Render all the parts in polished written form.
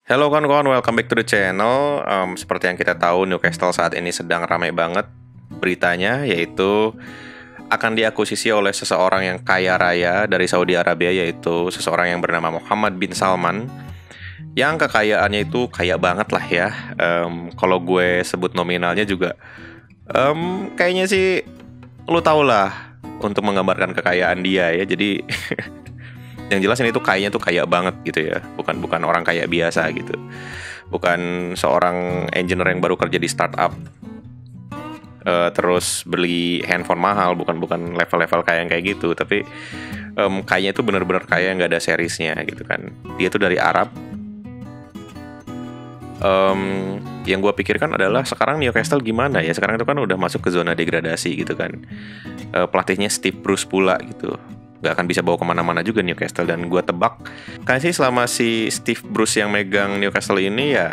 Hello kawan-kawan, welcome back to the channel. Seperti yang kita tahu, Newcastle saat ini sedang ramai banget beritanya, yaitu akan diakuisisi oleh seseorang yang kaya raya dari Saudi Arabia, yaitu seseorang yang bernama Muhammad bin Salman, yang kekayaannya itu kaya banget lah ya. Kalau gue sebut nominalnya juga, kayaknya sih lu tau lah untuk menggambarkan kekayaan dia ya. Jadi yang jelas ini tuh kayaknya tuh kaya banget gitu ya, bukan orang kaya biasa gitu, bukan seorang engineer yang baru kerja di startup terus beli handphone mahal, bukan level-level kaya yang kayak gitu, tapi kayaknya itu benar-benar kaya yang nggak ada seriesnya gitu kan. Dia tuh dari Arab. Yang gue pikirkan adalah sekarang Newcastle gimana ya, sekarang itu kan udah masuk ke zona degradasi gitu kan. Pelatihnya Steve Bruce pula gitu, nggak akan bisa bawa kemana-mana juga Newcastle. Dan gue tebak kan sih selama si Steve Bruce yang megang Newcastle ini ya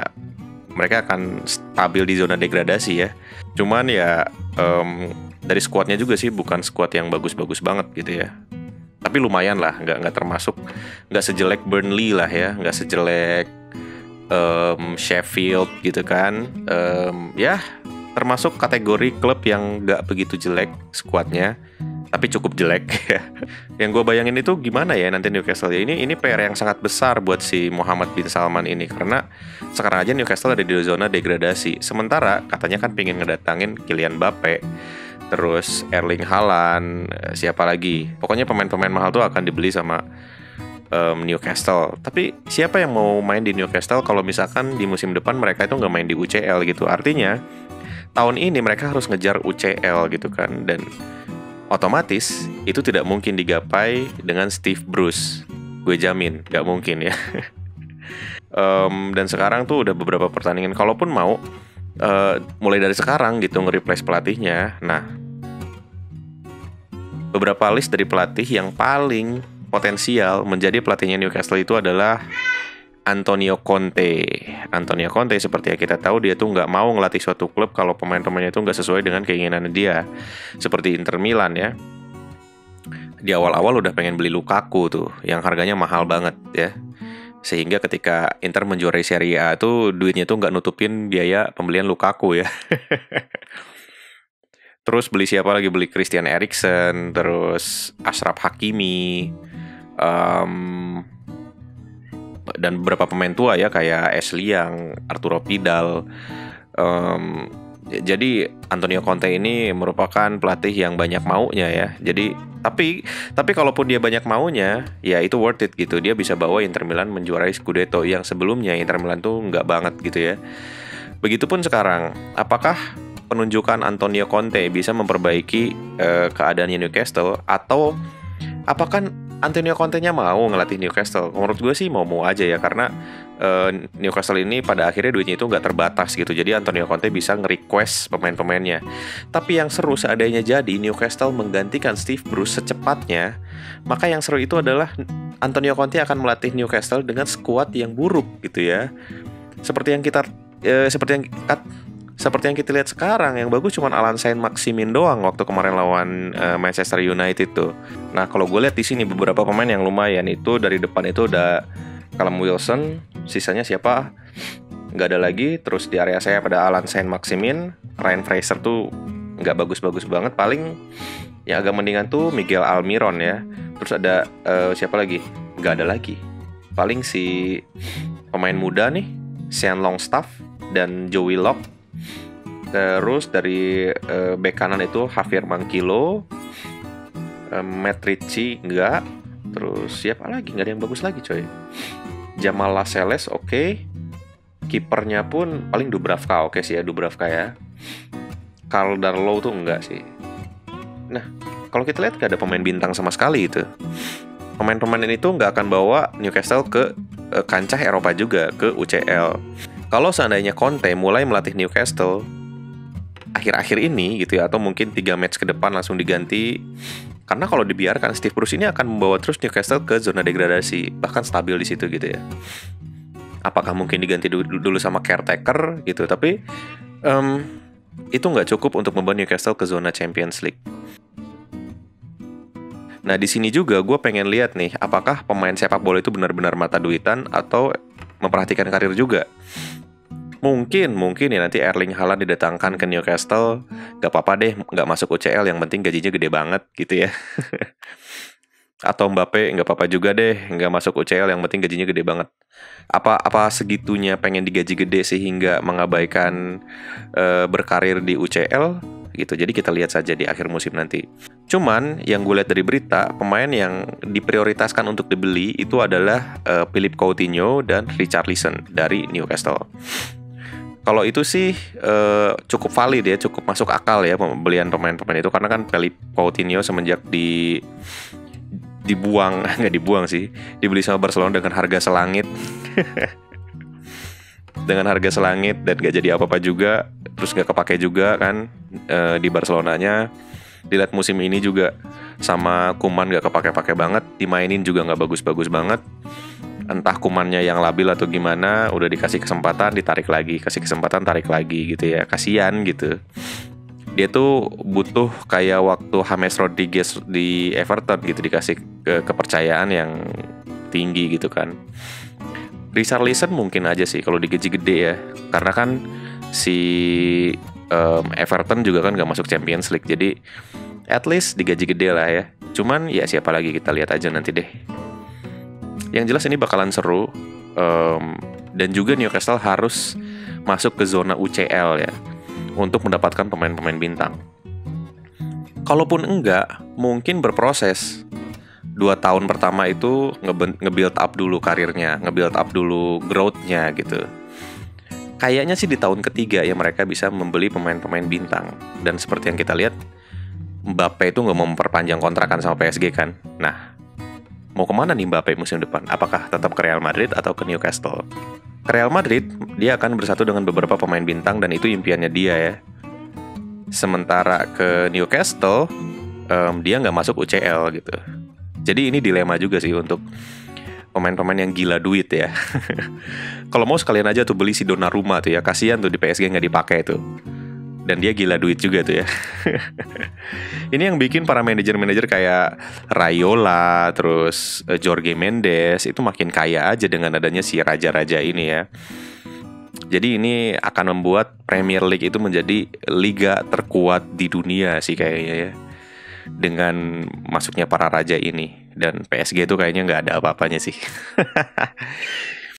mereka akan stabil di zona degradasi ya. Cuman ya dari skuadnya juga sih bukan skuad yang bagus-bagus banget gitu ya. Tapi lumayan lah, nggak termasuk, nggak sejelek Burnley lah ya, nggak sejelek Sheffield gitu kan. Ya termasuk kategori klub yang nggak begitu jelek skuadnya, tapi cukup jelek ya. Yang gue bayangin itu gimana ya nanti Newcastle ya. Ini PR yang sangat besar buat si Muhammad bin Salman ini, karena sekarang aja Newcastle ada di zona degradasi. Sementara katanya kan pengen ngedatangin Kylian Mbappe, terus Erling Haaland, siapa lagi. Pokoknya pemain-pemain mahal tuh akan dibeli sama Newcastle. Tapi siapa yang mau main di Newcastle kalau misalkan di musim depan mereka itu nggak main di UCL gitu. Artinya tahun ini mereka harus ngejar UCL gitu kan. Dan otomatis itu tidak mungkin digapai dengan Steve Bruce. Gue jamin gak mungkin ya. Dan sekarang tuh udah beberapa pertandingan, kalaupun mau mulai dari sekarang gitu nge-replace pelatihnya. Nah, beberapa list dari pelatih yang paling potensial menjadi pelatihnya Newcastle itu adalah Antonio Conte. Antonio Conte seperti yang kita tahu, dia tuh nggak mau ngelatih suatu klub kalau pemain-pemainnya itu nggak sesuai dengan keinginan dia. Seperti Inter Milan ya. Di awal-awal udah pengen beli Lukaku tuh, yang harganya mahal banget ya. Sehingga ketika Inter menjuarai Serie A tuh duitnya tuh nggak nutupin biaya pembelian Lukaku ya. Terus beli siapa lagi? Beli Christian Eriksen, terus Achraf Hakimi, dan beberapa pemain tua ya kayak Ashley Young, Arturo Vidal. Jadi Antonio Conte ini merupakan pelatih yang banyak maunya ya. Jadi tapi kalaupun dia banyak maunya, ya itu worth it gitu. Dia bisa bawa Inter Milan menjuarai Scudetto yang sebelumnya Inter Milan tuh nggak banget gitu ya. Begitupun sekarang, apakah penunjukan Antonio Conte bisa memperbaiki keadaannya Newcastle, atau apakah Antonio Conte-nya mau ngelatih Newcastle? Menurut gue sih mau aja ya, karena Newcastle ini pada akhirnya duitnya itu nggak terbatas gitu. Jadi Antonio Conte bisa nge-request pemain-pemainnya. Tapi yang seru seandainya jadi Newcastle menggantikan Steve Bruce secepatnya, maka yang seru itu adalah Antonio Conte akan melatih Newcastle dengan skuad yang buruk gitu ya. Seperti yang kita seperti yang kita lihat sekarang, yang bagus cuma Alan Saint-Maximin doang waktu kemarin lawan Manchester United tuh. Nah, kalau gue lihat di sini beberapa pemain yang lumayan itu dari depan itu ada Callum Wilson, sisanya siapa? Nggak ada lagi. Terus di area saya pada Alan Saint-Maximin, Ryan Fraser tuh nggak bagus-bagus banget. Paling yang agak mendingan tuh Miguel Almiron ya. Terus ada siapa lagi? Nggak ada lagi. Paling si pemain muda nih, Sean Longstaff dan Joey Locke. Terus dari bek kanan itu Javier Manquillo, Matt Ritchie enggak. Terus siapa lagi? Nggak ada yang bagus lagi coy. Jamal Lascelles oke. Kipernya pun paling Dubravka oke sih ya, Dubravka ya. Karl Darlow tuh enggak sih. Nah, kalau kita lihat gak ada pemain bintang sama sekali itu. Pemain-pemain ini tuh nggak akan bawa Newcastle ke kancah Eropa juga, ke UCL. Kalau seandainya Conte mulai melatih Newcastle akhir-akhir ini gitu ya, atau mungkin 3 match ke depan langsung diganti, karena kalau dibiarkan Steve Bruce ini akan membawa terus Newcastle ke zona degradasi, bahkan stabil di situ gitu ya. Apakah mungkin diganti dulu sama caretaker gitu, tapi itu nggak cukup untuk membawa Newcastle ke zona Champions League. Nah, di sini juga gue pengen lihat nih, apakah pemain sepak bola itu benar-benar mata duitan atau memperhatikan karir juga. Mungkin ya nanti Erling Haaland didatangkan ke Newcastle, gak apa-apa deh, gak masuk UCL, yang penting gajinya gede banget gitu ya. Atau Mbappe gak apa-apa juga deh, gak masuk UCL, yang penting gajinya gede banget. Apa segitunya pengen digaji gede sehingga mengabaikan berkarir di UCL gitu. Jadi kita lihat saja di akhir musim nanti. Cuman yang gue lihat dari berita, pemain yang diprioritaskan untuk dibeli itu adalah Philippe Coutinho dan Richarlison dari Newcastle. Kalau itu sih cukup valid ya, cukup masuk akal ya pembelian pemain-pemain itu, karena kan Philippe Coutinho semenjak dibuang, nggak dibuang sih, dibeli sama Barcelona dengan harga selangit. Dengan harga selangit dan gak jadi apa-apa juga, terus gak kepake juga kan di Barcelonanya. Dilihat musim ini juga sama Koeman gak kepake-pake banget, dimainin juga gak bagus-bagus banget. Entah Koemannya yang labil atau gimana, udah dikasih kesempatan ditarik lagi, kasih kesempatan tarik lagi gitu ya, kasihan gitu. Dia tuh butuh kayak waktu James Rodriguez di Everton gitu, dikasih kepercayaan yang tinggi gitu kan. Richarlison mungkin aja sih kalau digaji gede ya, karena kan si Everton juga kan gak masuk Champions League, jadi at least digaji gede lah ya. Cuman ya siapa lagi, kita lihat aja nanti deh. Yang jelas ini bakalan seru, dan juga Newcastle harus masuk ke zona UCL ya untuk mendapatkan pemain-pemain bintang. Kalaupun enggak, mungkin berproses. 2 tahun pertama itu nge-build up dulu karirnya, nge-build up dulu growth-nya gitu. Kayaknya sih di tahun ketiga ya mereka bisa membeli pemain-pemain bintang. Dan seperti yang kita lihat, Mbappe itu nggak mau memperpanjang kontrakan sama PSG kan. Nah, mau kemana nih Mbappe musim depan? Apakah tetap ke Real Madrid atau ke Newcastle? Ke Real Madrid, dia akan bersatu dengan beberapa pemain bintang dan itu impiannya dia ya. Sementara ke Newcastle, dia nggak masuk UCL gitu. Jadi ini dilema juga sih untuk pemain-pemain yang gila duit ya. Kalau mau sekalian aja tuh beli si Donnarumma tuh ya, kasihan tuh di PSG nggak dipakai tuh. Dan dia gila duit juga tuh ya. Ini yang bikin para manajer-manajer kayak Raiola, terus Jorge Mendes itu makin kaya aja dengan adanya si raja-raja ini ya. Jadi ini akan membuat Premier League itu menjadi liga terkuat di dunia sih kayaknya ya, dengan masuknya para raja ini. Dan PSG itu kayaknya nggak ada apa-apanya sih.